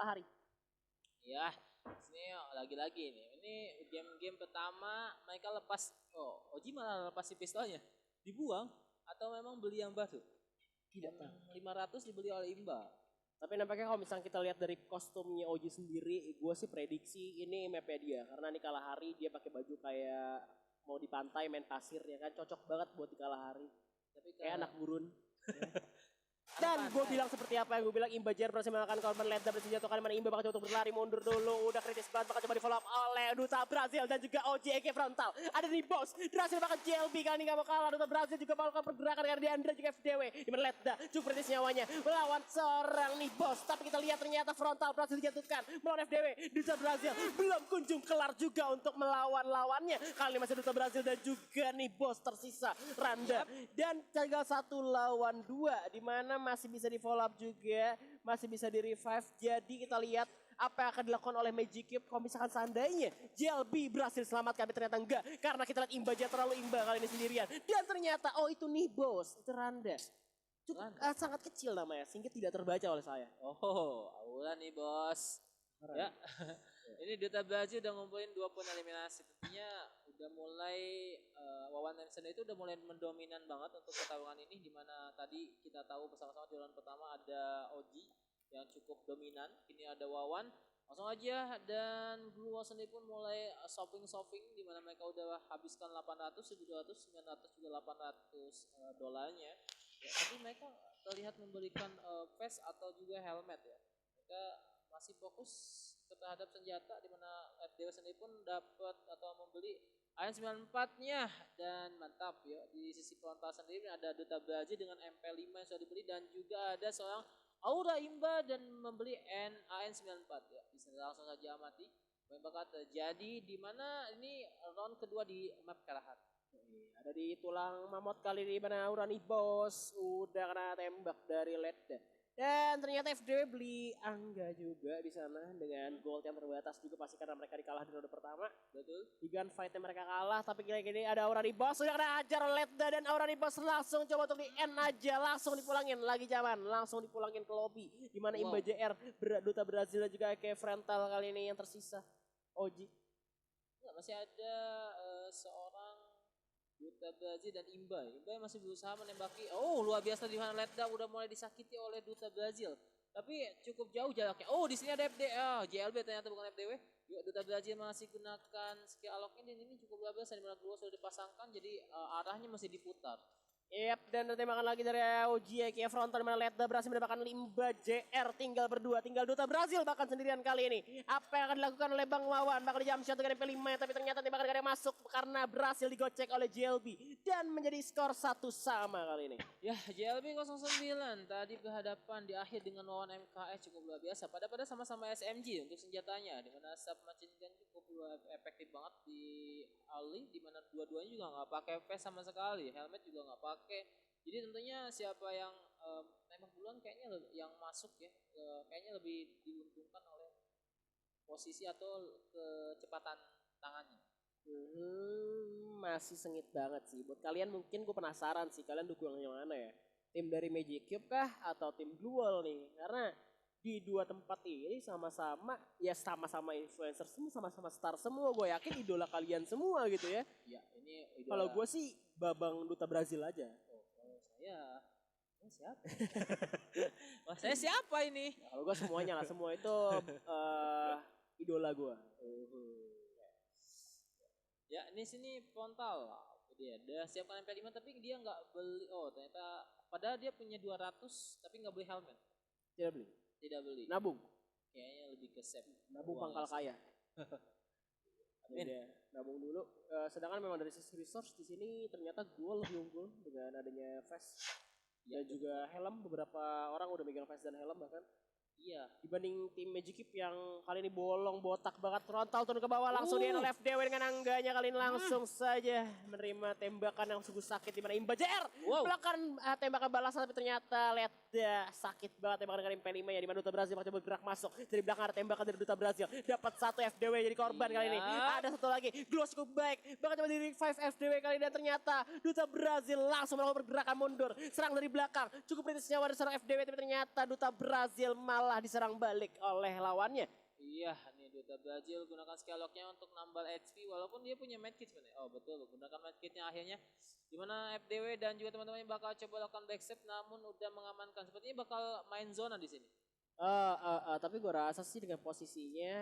Kalahari. Ya, sini lagi-lagi nih. Ini game-game pertama mereka lepas. Oh, Oji malah lepas si pistolnya. Dibuang atau memang beli yang baru? Tidak tahu. 500 dibeli oleh Imba. Tapi nampaknya kalau misalnya kita lihat dari kostumnya Oji sendiri, gue sih prediksi ini mapnya dia. Karena di Kalahari dia pakai baju kayak mau di pantai main pasir ya kan, cocok banget buat di Kalahari. Tapi Kayak anak gurun. Dan gue bilang seperti apa yang gue bilang, Imba Jer berhasil mengalahkan korban Leda bersenjata kali mana Imba bakal coba untuk berlari mundur dulu, udah kritis banget bakal coba di follow up oleh Duta Brazil dan juga OJK frontal. Ada nih bos, berhasil bakal JLB kali ini gak mau kalah. Duta Brazil juga melakukan pergerakan karena Diandra juga FDW. Dimana Leda cukup kritis nyawanya melawan seorang nih bos, tapi kita lihat ternyata frontal berhasil dijatuhkan melawan FDW. Duta Brazil belum kunjung kelar juga untuk melawan lawannya. Kali ini masih Duta Brazil dan juga nih bos tersisa Randa dan tinggal 1 lawan 2 di mana masih bisa di follow up juga, masih bisa di revive. Jadi kita lihat apa yang akan dilakukan oleh Magic Cube kalau misalkan seandainya JLB berhasil selamatkan, tapi ternyata enggak. Karena kita lihat Imba aja terlalu imba kali ini sendirian. Dan ternyata oh itu nih bos, itu Randa. Cukup sangat kecil namanya sehingga tidak terbaca oleh saya. Oh, aula nih bos. Ya, ini Duta Brazil udah ngumpulin 2 poin eliminasi. Tentunya udah mulai Wawan Nelson itu udah mulai mendominan banget untuk pertarungan ini, dimana tadi kita tahu bersama-sama di round pertama ada Oji yang cukup dominan. Ini ada Wawan, langsung aja, dan Blue Wall sendiri pun mulai shopping dimana mereka udah habiskan 800, 1200, 900 juga 800 dolarnya. Ya, tapi mereka terlihat memberikan vest atau juga helmet ya. Mereka masih fokus terhadap senjata, di mana FDW sendiri pun dapat atau membeli AN94-nya dan mantap ya. Di sisi frontal sendiri ada Duta Brazil dengan MP5 yang sudah dibeli dan juga ada seorang Aura Imba dan membeli AN94 ya. Bisa langsung saja amati apa yang bakal terjadi, di mana ini round kedua di map Kalahari. Ada di tulang mamot kali ini mana Urani bos udah kena tembak dari Leda. Dan ternyata FDW beli Angga juga di sana dengan gold yang terbatas juga pasti karena mereka dikalah di ronde pertama. Betul. Di gunfight mereka kalah, tapi kira-kira ada Aurani Boss sudah kena ajar Leda dan Aurani Boss langsung coba untuk di end aja, langsung dipulangin lagi zaman, langsung dipulangin ke lobby di mana Imba JR Duta Brazil dan juga kayak frontal kali ini yang tersisa. Oji. Masih ada seorang Duta Brazil dan Imba yang masih berusaha menembaki. Oh, luar biasa di mana Leda udah mulai disakiti oleh Duta Brazil. Tapi cukup jauh jaraknya. Oh, di sini ada FD. JLB ternyata bukan FDW. Yuk, Duta Brazil masih gunakan skill unlock-nya, dan ini cukup luar biasa di mana Glow sudah dipasangkan, jadi arahnya masih diputar. Yap, dan tembakan lagi dari OJ kayak frontal mana Leda berhasil mendapatkan Imba JR tinggal berdua, tinggal Duta Brazil bahkan sendirian kali ini. Apa yang akan dilakukan oleh Bang Wawan? Bakal di jump shot dengan MP5, tapi ternyata tembakan yang masuk karena berhasil digocek oleh JLB dan menjadi skor 1 sama kali ini. Ya, JLB 09 tadi berhadapan di akhir dengan Wawan MKS cukup luar biasa. Pada sama-sama SMG untuk senjatanya, di mana submachine gun cukup efektif banget di early, di mana dua-duanya juga nggak pakai vest sama sekali, helmet juga nggak pakai. Jadi tentunya siapa yang nembak duluan kayaknya yang masuk ya, kayaknya lebih diuntungkan oleh posisi atau kecepatan tangannya. Masih sengit banget sih. Buat kalian mungkin gue penasaran sih, kalian dukung yang mana ya? Tim dari Magic Cube kah atau tim Blue Wall nih? Karena di 2 tempat ini sama-sama influencer semua, sama-sama star semua. Gue yakin idola kalian semua gitu ya. Iya, ini idola. Kalau gue sih Babang Duta Brazil aja. Oh, saya siapa? Saya siapa ini? Ya, kalau gue semuanya lah, semua itu idola gue. Ya, ini sini frontal. Dia siapkan MP5 tapi dia nggak beli. Oh, ternyata padahal dia punya 200 tapi nggak beli helmet. Tidak beli. Nabung. Kayaknya lebih ke save. Nabung pangkal kaya. Dia nabung dulu. Sedangkan memang dari sisi resource di sini ternyata gue lebih unggul dengan adanya vest. Ya juga helm, beberapa orang udah megang vest dan helm bahkan. Iya. Dibanding tim Magic Cube yang kali ini bolong botak banget, frontal turun ke bawah langsung dia left DW dengan Angganya kali ini langsung saja menerima tembakan yang sungguh sakit di mana Imba JR melakukan tembakan balasan, tapi ternyata ada sakit banget tembakan dari MP5 ya, di mana Duta Brazil pakai bergerak masuk dari belakang, ada tembakan dari Duta Brazil, dapat satu FDW jadi korban kali ini. Ada satu lagi, Glow cukup baik, bahkan coba di 5 FDW kali ini, dan ternyata Duta Brazil langsung melakukan pergerakan mundur, serang dari belakang, cukup kritis nyawa dari seorang FDW, tapi ternyata Duta Brazil malah diserang balik oleh lawannya. Iya, nih Duta Brazil gunakan Skylock-nya untuk nambal HP walaupun dia punya medkit sebenarnya. Oh betul, gunakan medkitnya akhirnya. Dimana FDW dan juga teman-temannya bakal coba lakukan backstep namun udah mengamankan. Sepertinya bakal main zona di sini. Tapi gue rasa sih dengan posisinya,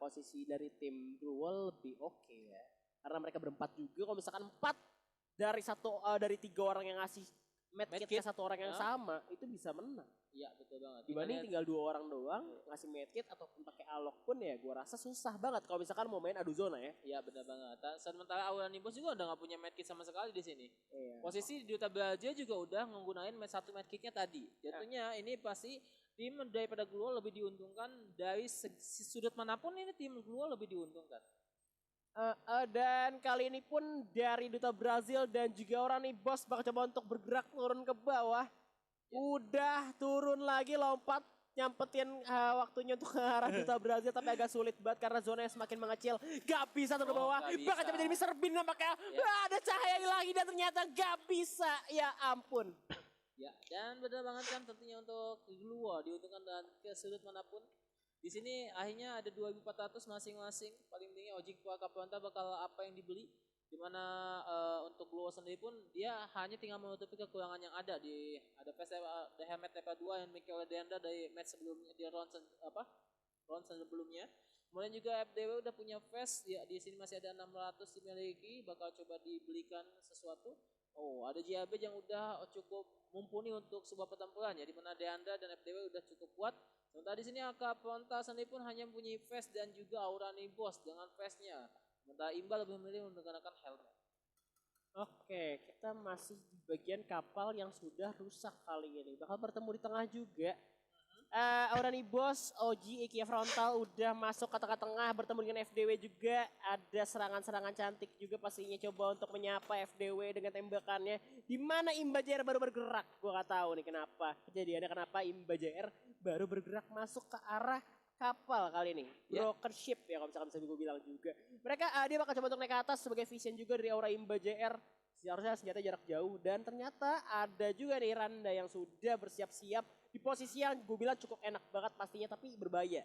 posisi dari tim Duel lebih oke ya. Karena mereka berempat juga, kalau misalkan 4 dari 3 orang yang ngasih medkit ke satu orang yang sama, itu bisa menang. Iya betul banget. Dibanding tinggal 2 orang doang ngasih medkit ataupun pakai alok pun ya gue rasa susah banget kalau misalkan mau main adu zona ya. Iya benar banget. Sementara Aura Nimbus juga udah gak punya medkit sama sekali di sini. Iya. Posisi Duta Brazil juga udah menggunakan satu medkitnya tadi. Jatuhnya ini pasti tim daripada Gluo lebih diuntungkan dari sudut manapun, ini tim Gluo lebih diuntungkan. Dan kali ini pun dari Duta Brazil dan juga orang nih bos bakal coba untuk bergerak turun ke bawah. Udah turun lagi lompat nyampetin waktunya untuk ke arah Duta Brazil, tapi agak sulit banget karena zonanya semakin mengecil. Gak bisa turun ke bawah, bahkan coba jadi Mr. Bean nampaknya. Ada cahaya lagi dan ternyata gak bisa, ya ampun. Ya, dan benar banget kan tentunya untuk Gluo diuntungkan dan ke sudut manapun. Di sini akhirnya ada 2.400 masing-masing. Paling tinggi Ojik Kapolanta bakal apa yang dibeli. Dimana untuk Gluo sendiri pun dia hanya tinggal menutupi kekurangan yang ada di ada The Helmet TP2 yang dimiliki oleh Deanda dari match sebelumnya, di round sebelumnya. Kemudian juga FDW udah punya vest, ya di sini masih ada 600 dimiliki, bakal coba dibelikan sesuatu. Oh, ada JAB yang udah cukup mumpuni untuk sebuah pertempuran ya, di mana Deanda dan FDW udah cukup kuat. Sementara di sini Kapolanta sendiri pun hanya mempunyai vest dan juga Aura Nimbus dengan vestnya. Sementara Imba lebih memilih menggunakan helmet. Oke, kita masih di bagian kapal yang sudah rusak kali ini. Bakal bertemu di tengah juga. Aura Nimbus, OG, Ikia Frontal udah masuk ke tengah-tengah, bertemu dengan FDW juga. Ada serangan-serangan cantik juga pastinya coba untuk menyapa FDW dengan tembakannya. Di mana Imba JR baru bergerak. Gue gak tahu nih kenapa. Kejadiannya kenapa Imba JR baru bergerak masuk ke arah kapal kali ini. Broken ship ya kalau misalkan bisa gue bilang juga. Mereka dia bakal coba untuk naik ke atas sebagai vision juga dari Aura Imba JR. Seharusnya senjata jarak jauh, dan ternyata ada juga nih Randa yang sudah bersiap-siap di posisi yang gue bilang cukup enak banget pastinya, tapi berbahaya.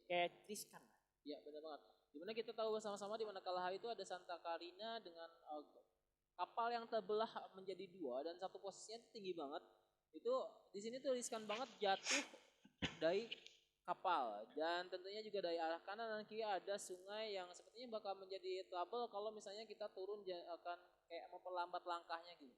Kayak riskan. Iya benar banget. Dimana kita tahu bersama-sama di mana kala hari itu ada Santa Karina dengan kapal yang terbelah menjadi 2 dan satu posisinya tinggi banget. Itu di sini tuh riskan banget jatuh dari kapal, dan tentunya juga dari arah kanan dan kiri ada sungai yang sepertinya bakal menjadi trouble kalau misalnya kita turun akan kayak memperlambat langkahnya gitu.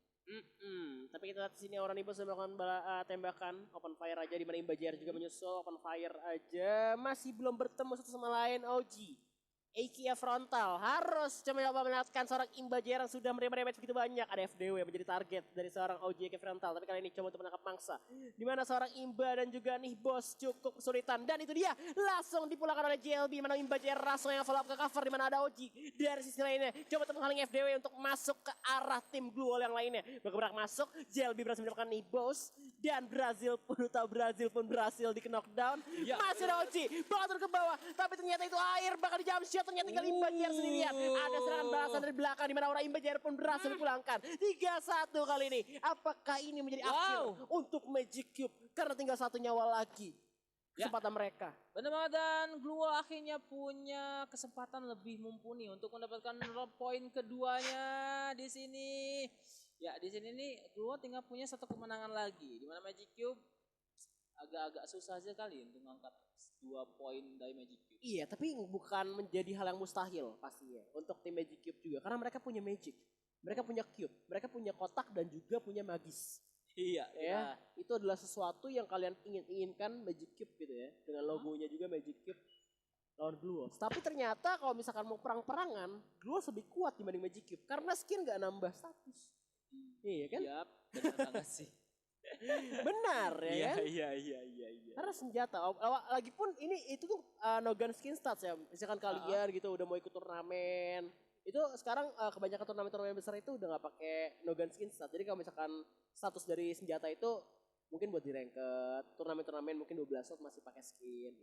Tapi kita lihat di sini orang Nimbus sudah melakukan tembakan open fire aja, di mana Imba JR juga menyusul open fire aja, masih belum bertemu satu sama lain. OG Ikia Frontal harus coba menaikkan seorang Imba JR yang sudah menerima damage begitu banyak. Ada FDW menjadi target dari seorang OG Ikia Frontal, tapi kali ini coba untuk menangkap mangsa. Di mana seorang Imba dan juga nih bos cukup kesulitan, dan itu dia langsung dipulangkan oleh JLB. Mana Imba JR langsung yang follow up ke cover, di mana ada OG dari sisi lainnya coba untuk menghalangi FDW untuk masuk ke arah tim Gluol yang lainnya. Bergerak masuk, JLB berhasil mendapatkan nih bos, dan Brazil pun Brazil berhasil di knockdown. Masih ada OG bakal turun ke bawah, tapi ternyata itu air bakal di jump shot. Ternyata tinggal Imba JR sendirian. Ada serangan balasan dari belakang, di mana orang Imba JR pun berhasil dipulangkan. 3-1 kali ini. Apakah ini menjadi akhir untuk Magic Cube? Karena tinggal 1 nyawa lagi kesempatan mereka. Benar banget, dan Gluo akhirnya punya kesempatan lebih mumpuni untuk mendapatkan poin keduanya di sini. Ya, di sini nih Gluo tinggal punya 1 kemenangan lagi, di mana Magic Cube agak-agak susah aja kali untuk mengangkat 2 poin dari Magic Cube. Iya, tapi bukan menjadi hal yang mustahil pastinya untuk tim Magic Cube juga, karena mereka punya Magic, mereka punya Cube, mereka punya kotak dan juga punya magis. Iya, ya. Itu adalah sesuatu yang kalian inginkan Magic Cube gitu ya, dengan logonya juga Magic Cube lawan Gluo. Tapi ternyata kalau misalkan mau perang-perangan, Gluo lebih kuat dibanding Magic Cube karena skin gak nambah status. Iya kan? Iya, benar banget sih. Benar ya kan? Iya. Karena senjata, lagi pun itu tuh no gun skin stats ya. Misalkan kalian gitu udah mau ikut turnamen, itu sekarang kebanyakan turnamen besar itu udah nggak pakai no gun skin stats. Jadi kalau misalkan status dari senjata itu Mungkin buat di ranked, turnamen-turnamen mungkin 12 slot masih pakai skin.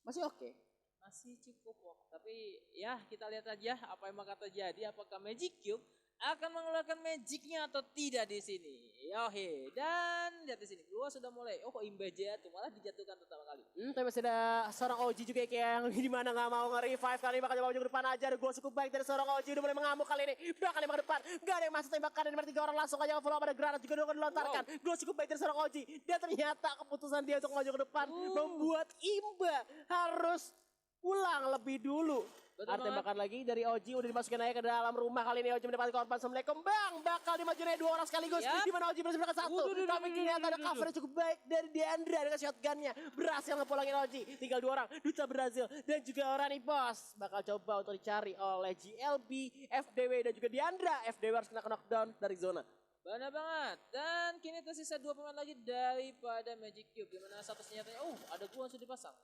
Masih oke. Masih cukup kok. Tapi ya kita lihat aja apa yang bakal terjadi. Apakah Magic Cube akan mengeluarkan magicnya atau tidak di sini. Yohe. Dan lihat di sini. Gua sudah mulai. Oh kok Imbaja tuh malah dijatuhkan pertama kali. Tapi masih ada seorang OG juga kayak yang dimana nggak mau nge-revive kali ini bakal coba ke depan aja. Ada gol cukup baik dari seorang OG udah mulai mengamuk kali ini. Bakal nembak ke depan. Gak ada yang masuk tembakan dari tiga orang langsung aja follow up ada granat juga udah dilontarkan. Gol cukup baik dari seorang OG. Dan ternyata keputusan dia untuk maju ke depan membuat Imba harus pulang lebih dulu. Ada tembakan lagi dari Oji udah dimasukin aja ke dalam rumah kali ini Oji mendapatkan korban Assalamualaikum bang bakal dimajuin dua orang sekaligus di mana Oji berhasil menangkan satu tapi ternyata ada cover yang cukup baik dari Deandra dengan shotgunnya berhasil ngepulangin Oji tinggal dua orang Duta Brazil dan juga Orani Boss bakal coba untuk dicari oleh GLB, FDW dan juga Deandra. FDW harus kena knockdown dari zona. Benar banget. Dan kini tersisa 2 pemain lagi daripada Magic Cube dimana satu senjatanya ada gua langsung dipasang.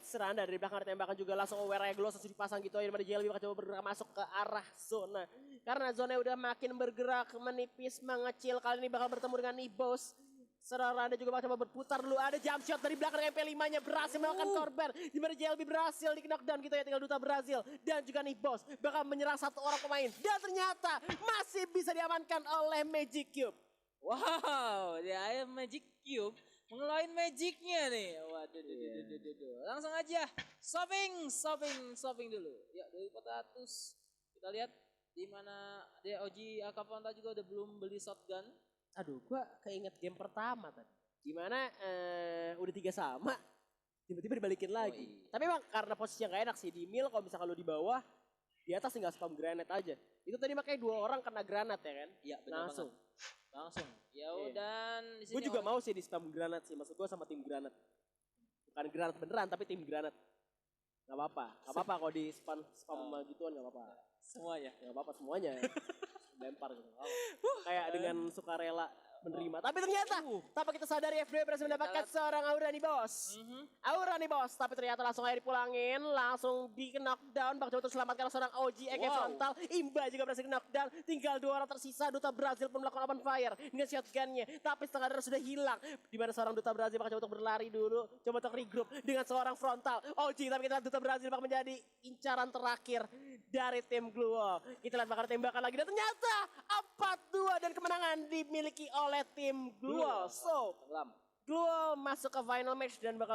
Seranda dari belakang ada tembakan juga langsung aware Gloss langsung dipasang gitu aja daripada JLB bakal coba bergerak masuk ke arah zona. Karena zona udah makin bergerak menipis mengecil kali ini bakal bertemu dengan Nibos. Seranda juga bakal coba berputar dulu ada jump shot dari belakang MP5-nya berhasil melakukan korban. Dimana JLB berhasil di knockdown gitu ya tinggal Duta Brazil dan juga Nibos bakal menyerang satu orang pemain. Dan ternyata masih bisa diamankan oleh Magic Cube. Wow, dia Magic Cube mengeluarin magicnya nih. Waduh, langsung aja shopping dulu. Ya, dari 400 kita lihat di mana DOG Akapanta juga udah belum beli shotgun. Aduh, gua keinget game pertama tadi. Gimana udah 3 sama, tiba-tiba dibalikin lagi. Iya. Tapi emang karena posisi yang gak enak sih di mil kalau misalkan lu di bawah, di atas tinggal spam granat aja. Itu tadi makanya 2 orang kena granat ya kan? Iya, benar langsung. banget. Langsung. Ya dan di sini Gue juga mau sih di spam granat sih, maksud gue sama tim granat. Bukan granat beneran tapi tim granat. Gak apa-apa kalau di spam gituan gak apa-apa. semuanya. Gak apa-apa semuanya. Lempar gitu. Kayak dengan sukarela menerima. Tapi ternyata tanpa kita sadari FDW berhasil mendapatkan seorang Aurani Boss. Aurani Boss. Tapi ternyata langsung aja dipulangin. Langsung di knockdown. Bakal coba untuk selamatkan seorang OG Eke frontal. Imba juga berhasil knockdown. Tinggal 2 orang tersisa. Duta Brazil pun melakukan open fire dengan shotgunnya. Tapi setengah darah sudah hilang. Dimana seorang Duta Brazil bakal coba untuk berlari dulu. Coba untuk regroup dengan seorang frontal. OG tapi kita lihat Duta Brazil bakal menjadi incaran terakhir dari tim Gluo. Kita lihat bakal tembakan lagi. Dan ternyata 4-2 dan kemenangan dimiliki oleh tim Gluo. So, Gluo masuk ke final match dan bakal